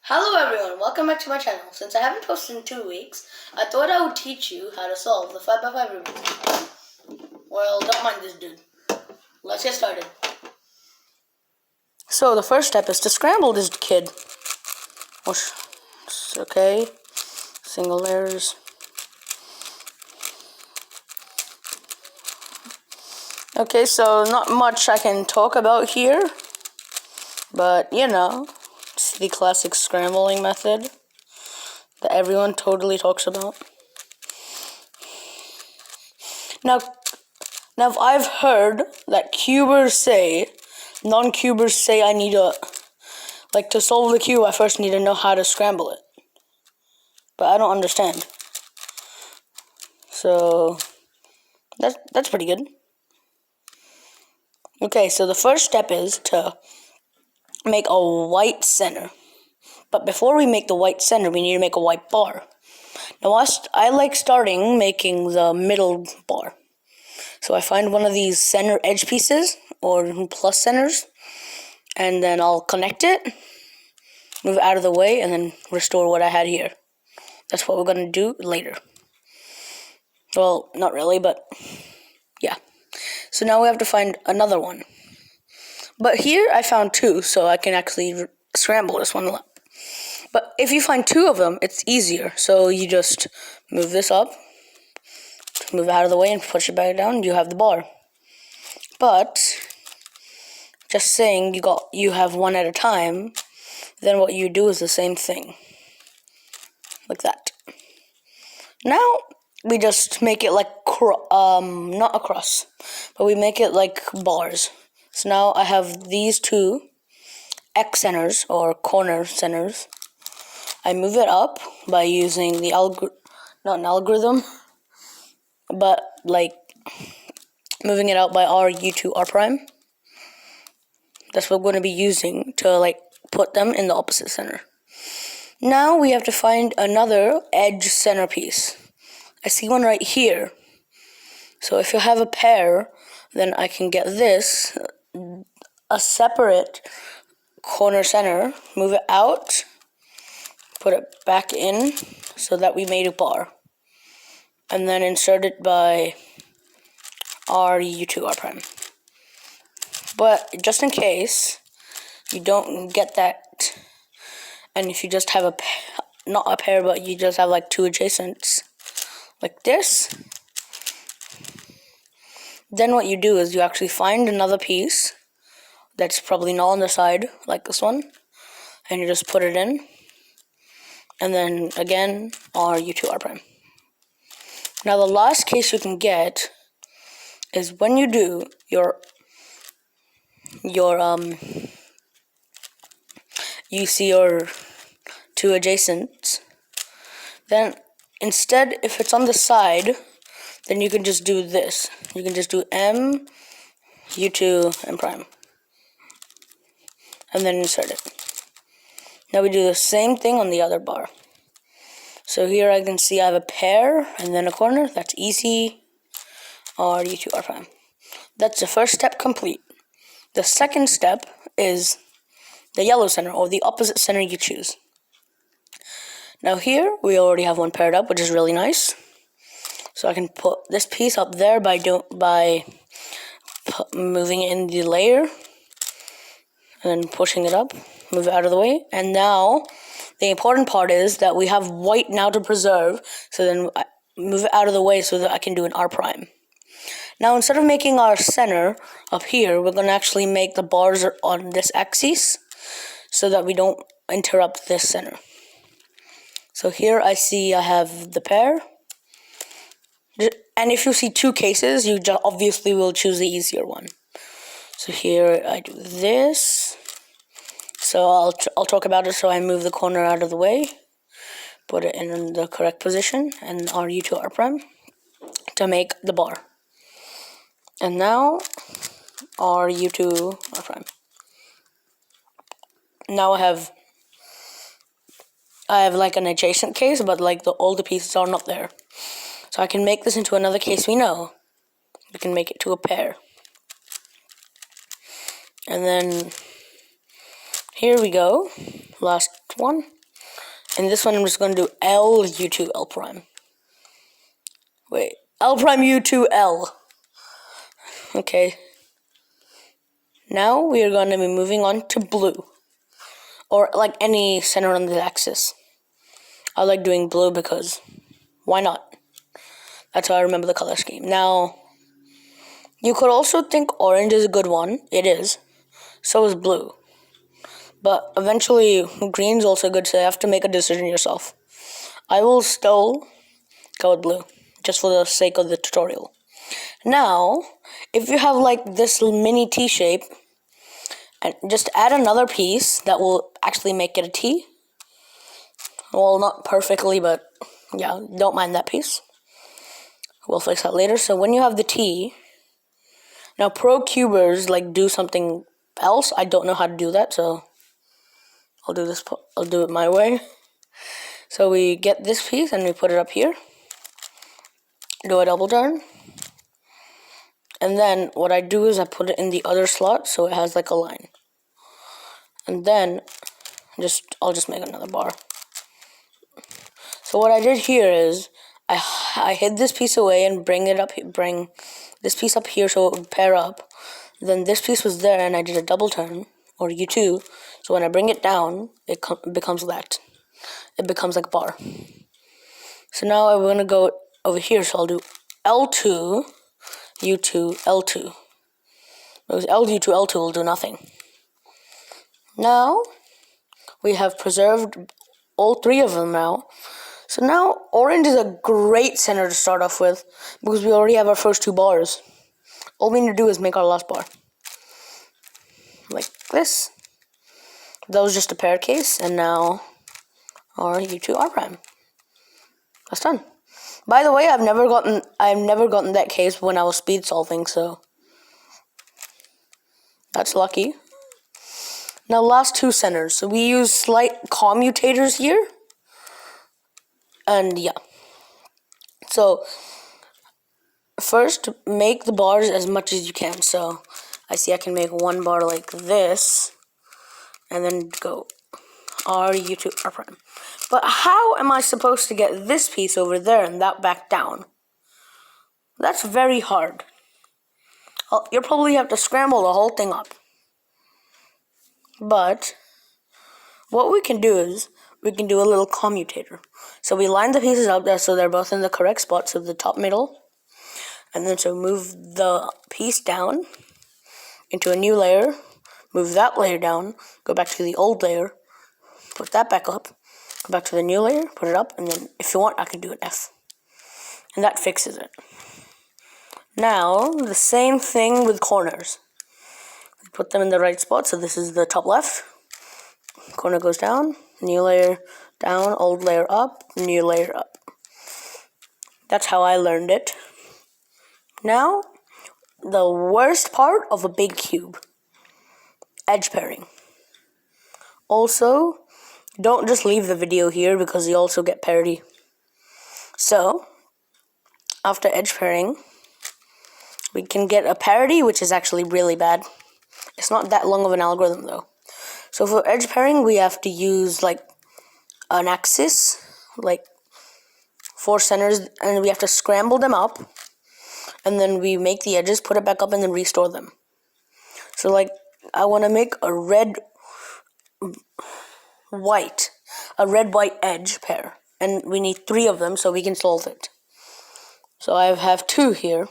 Hello everyone, welcome back to my channel. Since I haven't posted in 2 weeks, I thought I would teach you how to solve the 5x5 Rubik's Cube. Well, don't mind this dude. Let's get started. So the first step is to scramble this kid. Okay, single layers. Okay, so not much I can talk about here, but you know, it's the classic scrambling method that everyone totally talks about. Now I've heard that non-cubers say I need to solve the cube, I first need to know how to scramble it. But I don't understand. So, that's pretty good. Okay, so the first step is to make a white center. But before we make the white center, we need to make a white bar. Now, I like starting making the middle bar. So I find one of these center edge pieces, or plus centers, and then I'll connect it, move it out of the way, and then restore what I had here. That's what we're going to do later. Well, not really, but yeah. So now we have to find another one. But here I found two, so I can actually scramble this one up. But if you find two of them, it's easier. So you just move this up, move it out of the way, and push it back down. You have the bar. But just saying you have one at a time, then what you do is the same thing. Like that. Now we just make it like not across, but we make it like bars. So now I have these two X centers or corner centers. I move it up by using the not an algorithm, but like moving it out by R, U2, R prime. That's what we're going to be using to put them in the opposite center. Now we have to find another edge centerpiece. I see one right here. So if you have a pair, then I can get this, a separate corner center, move it out, put it back in so that we made a bar. And then insert it by R, U2, R prime. But just in case you don't get that, and if you just have not a pair, but you just have two adjacents, like this, then what you do is you actually find another piece that's probably not on the side, like this one, and you just put it in, and then again, R, U2, R prime. Now the last case you can get is when you do you see your two adjacents, then instead, if it's on the side, then you can just do this. You can just do M, U2, and prime. And then insert it. Now we do the same thing on the other bar. So here I can see I have a pair and then a corner. That's easy. R, U2, R prime. That's the first step complete. The second step is the yellow center, or the opposite center you choose. Now here, we already have one paired up, which is really nice. So I can put this piece up there by moving in the layer, and then pushing it up, move it out of the way. And now, the important part is that we have white now to preserve, so then I move it out of the way so that I can do an R prime. Now, instead of making our center up here, we're going to actually make the bars on this axis so that we don't interrupt this center. So here I see I have the pair. And if you see two cases, you obviously will choose the easier one. So here I do this. So I'll talk about it. So I move the corner out of the way, put it in the correct position, and R, U2, R prime to make the bar. And now R, U2, R prime. Now I have an adjacent case, but all the pieces are not there. So I can make this into another case we know. We can make it to a pair. And then here we go. Last last one. And this one I'm just going to do L, U2, L prime. Wait, L prime, U2, L. Okay. Now we are going to be moving on to blue. Or like any center on the axis. I like doing blue because why not? That's how I remember the color scheme. Now, you could also think orange is a good one. It is. So is blue. But eventually, green's also good, so you have to make a decision yourself. I will still go with blue, just for the sake of the tutorial. Now, if you have like this mini T shape, and just add another piece that will actually make it a T. Well, not perfectly, but yeah, don't mind that piece. We'll fix that later. So when you have the T, now pro cubers like do something else. I don't know how to do that, so I'll do it my way. So we get this piece and we put it up here. Do a double turn. And then what I do is I put it in the other slot so it has like a line. And then I'll just make another bar. So what I did here is I hid this piece away and bring this piece up here so it would pair up. Then this piece was there and I did a double turn, or U2. So when I bring it down, it becomes that. It becomes like a bar. So now I'm going to go over here, so I'll do L2, U2, L2. Because L, U2, L2 will do nothing. Now, we have preserved all three of them now. So now, orange is a great center to start off with, because we already have our first two bars. All we need to do is make our last bar. Like this. That was just a pair case, and now our U2 R prime. That's done. By the way, I've never gotten that case when I was speed solving, so that's lucky. Now last two centers. So we use slight commutators here. And yeah. So first make the bars as much as you can. So I see I can make one bar like this. And then go R, U2, R prime. But how am I supposed to get this piece over there and that back down? That's very hard. You'll probably have to scramble the whole thing up. But what we can do is we can do a little commutator. So we line the pieces up there so they're both in the correct spot, so the top middle. And then so move the piece down into a new layer, move that layer down, go back to the old layer, put that back up, go back to the new layer, put it up, and then if you want I can do an F. And that fixes it. Now the same thing with corners. Put them in the right spot, so this is the top left. Corner goes down, new layer down, old layer up, new layer up. That's how I learned it. Now, the worst part of a big cube. Edge pairing. Also, don't just leave the video here because you also get parity. So, after edge pairing, we can get a parity, which is actually really bad. It's not that long of an algorithm though. So for edge pairing, we have to use like an axis, like 4 centers, and we have to scramble them up, and then we make the edges, put it back up, and then restore them. So like, I want to make a red-white edge pair, and we need 3 of them so we can solve it. So I have 2 here.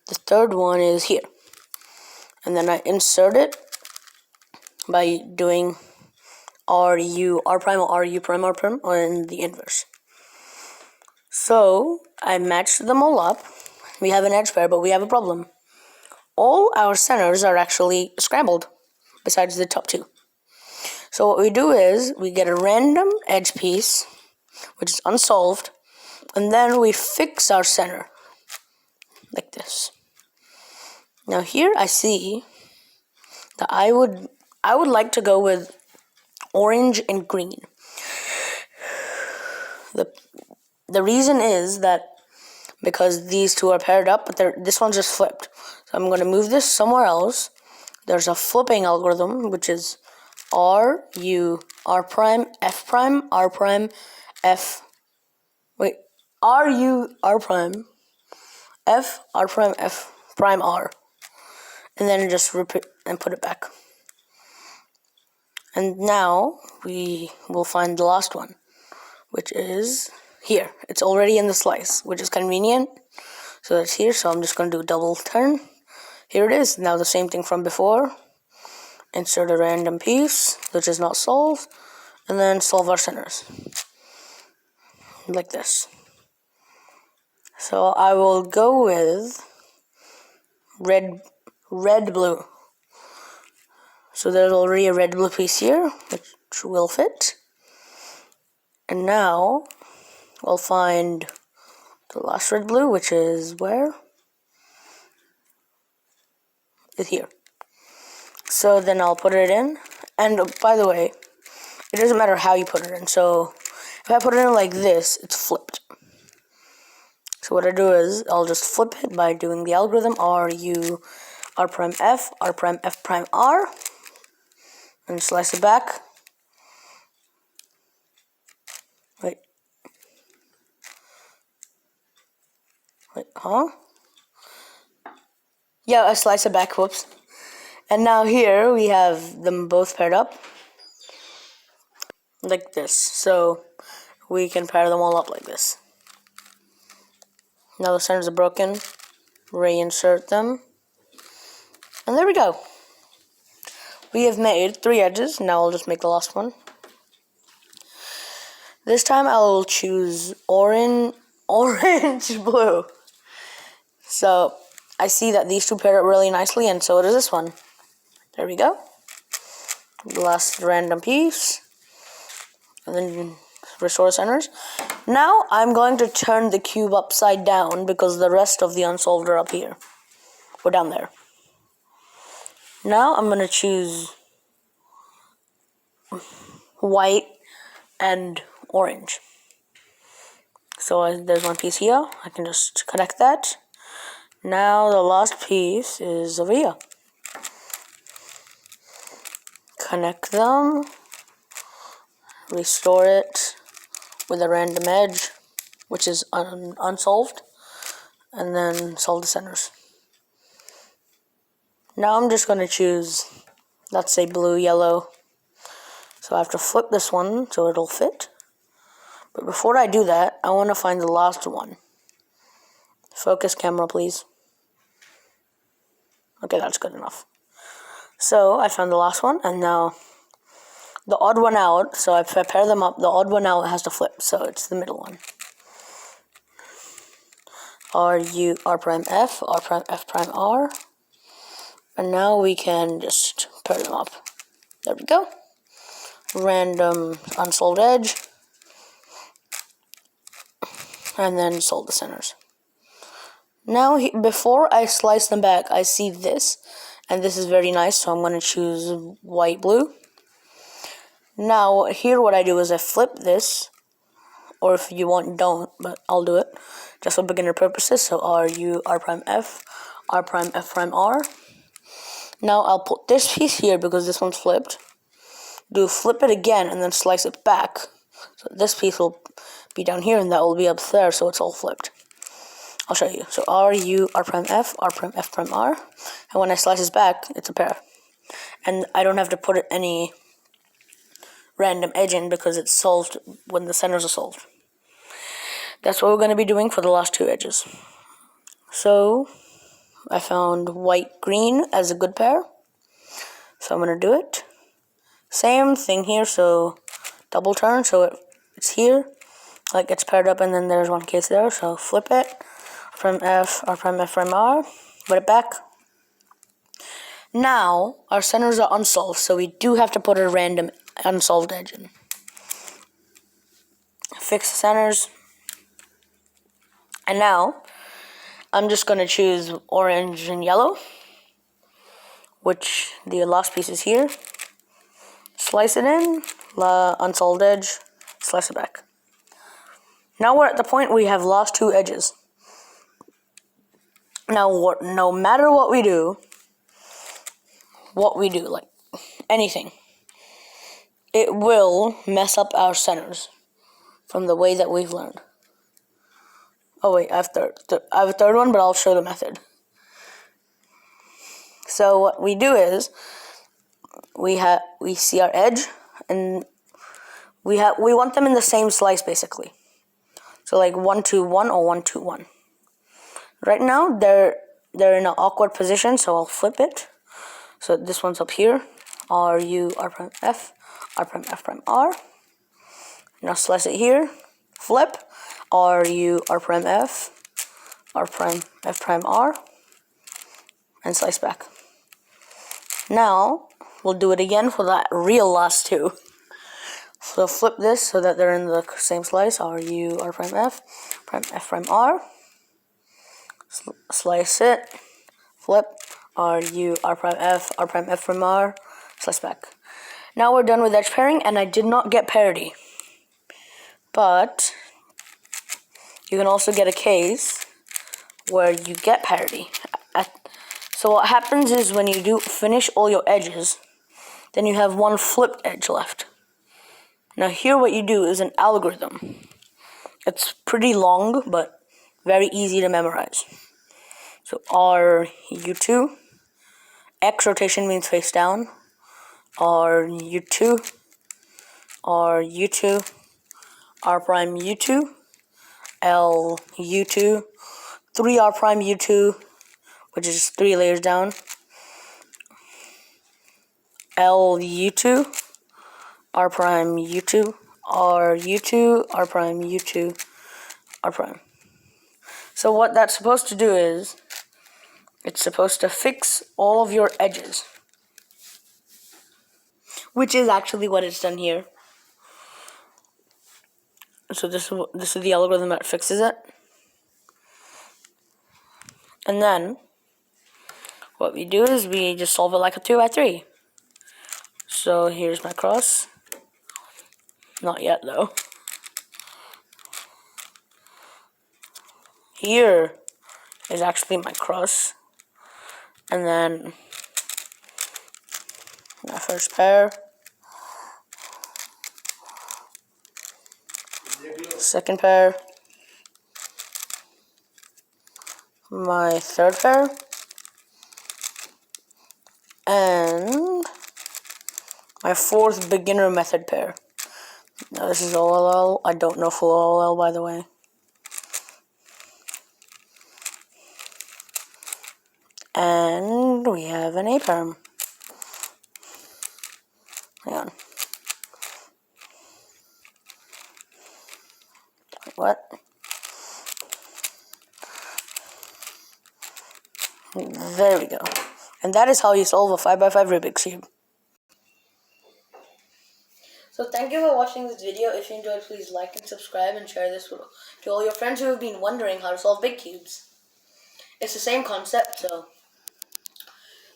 The third one is here. And then I insert it by doing R prime or RU prime R prime, or in the inverse. So I matched them all up. We have an edge pair, but we have a problem. All our centers are actually scrambled, besides the top 2. So what we do is we get a random edge piece, which is unsolved, and then we fix our center like this. Now here I see that I would like to go with orange and green. The reason is that because these two are paired up, but this one's just flipped. So I'm going to move this somewhere else. There's a flipping algorithm, which is R, U, R prime, F prime, R prime, F. Wait, R, U, R prime, F, R prime, F prime, R. And then just repeat and put it back. And now we will find the last one, which is here. It's already in the slice, which is convenient. So it's here, so I'm just going to do a double turn. Here it is. Now the same thing from before. Insert a random piece, which is not solved, and then solve our centers. Like this. So I will go with red, blue. So there's already a red, blue piece here, which will fit. And now we'll find the last red, blue, which is where? It's here. So then I'll put it in. And by the way, it doesn't matter how you put it in. So if I put it in like this, it's flipped. So what I do is I'll just flip it by doing the algorithm R, U, R prime, F, R prime, F prime, R. And slice it back. Wait, huh? Yeah, I slice it back, whoops. And now here we have them both paired up. Like this. So we can pair them all up like this. Now the centers are broken. Reinsert them. And there we go. We have made 3 edges. Now I'll just make the last one. This time I'll choose orange, blue. So I see that these two pair up really nicely, and so does this one. There we go. The last random piece. And then restore centers. Now I'm going to turn the cube upside down because the rest of the unsolved are up here. Or down there. Now I'm going to choose white and orange. So there's one piece here. I can just connect that. Now the last piece is over here. Connect them. Restore it with a random edge, which is unsolved. And then solve the centers. Now I'm just going to choose, let's say, blue, yellow. So I have to flip this one so it'll fit. But before I do that, I want to find the last one. Focus camera, please. Okay, that's good enough. So I found the last one, and now the odd one out, so if I pair them up, the odd one out has to flip, so it's the middle one. R, U, R prime, F, R prime, F prime, R. And now we can just pair them up. There we go. Random unsolved edge. And then solve the centers. Now, before I slice them back, I see this. And this is very nice, so I'm going to choose white, blue. Now, here what I do is I flip this. Or if you want, don't, but I'll do it. Just for beginner purposes. So R, U, R prime, F, R prime, F prime, R. Now I'll put this piece here because this one's flipped. Flip it again and then slice it back. So this piece will be down here and that will be up there, so it's all flipped. I'll show you. So R, U, R prime, F, R prime, F prime, R. And when I slice this back, it's a pair. And I don't have to put any random edge in because it's solved when the centers are solved. That's what we're going to be doing for the last 2 edges. So I found white, green as a good pair. So I'm going to do it. Same thing here, so double turn, so it's here. Like it's paired up and then there's one case there, so flip it. From F, R prime, F prime, R. Put it back. Now, our centers are unsolved, so we do have to put a random unsolved edge in. Fix the centers. And now, I'm just going to choose orange and yellow, which the last piece is here. Slice it in, unsolved edge, slice it back. Now we're at the point where we have lost 2 edges. Now, no matter what we do, like anything, it will mess up our centers from the way that we've learned. Oh wait, I have a third one, but I'll show the method. So what we do is we see our edge, and we want them in the same slice basically. So like 1, 2, 1 or 1, 2, 1. Right now they're in an awkward position, so I'll flip it. So this one's up here. R U R prime F, R prime F prime R. Now slice it here. Flip. R U R prime F, R prime F prime R, and slice back. Now we'll do it again for that real last two. So flip this so that they're in the same slice. R U R prime F prime R. Slice it. Flip. R U R prime F prime R. Slice back. Now we're done with edge pairing, and I did not get parity. But you can also get a case where you get parity. So what happens is when you do finish all your edges, then you have one flipped edge left. Now here what you do is an algorithm. It's pretty long, but very easy to memorize. So R U2, X rotation means face down, R U2, R U2, R prime U2, L U2, 3 R prime U2, which is just 3 layers down, L U2, R prime U2, R U2, R prime U2, R prime. So what that's supposed to do is, it's supposed to fix all of your edges, which is actually what it's done here. So this is the algorithm that fixes it. And then what we do is we just solve it like a 2x3. So here's my cross. Not yet though. Here is actually my cross. And then my first pair. Second pair. My third pair. And my fourth beginner method pair. Now this is OLL. I don't know full OLL, by the way. And we have an A-perm. Hang on. What? There we go. And that is how you solve a 5x5 Rubik's Cube. So thank you for watching this video. If you enjoyed, please like and subscribe and share this to all your friends who have been wondering how to solve big cubes. It's the same concept, so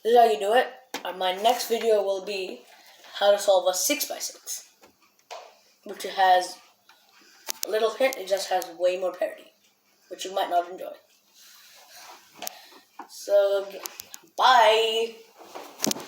this is how you do it. My next video will be how to solve a 6x6, which has a little hint, it just has way more parity, which you might not enjoy. So, bye!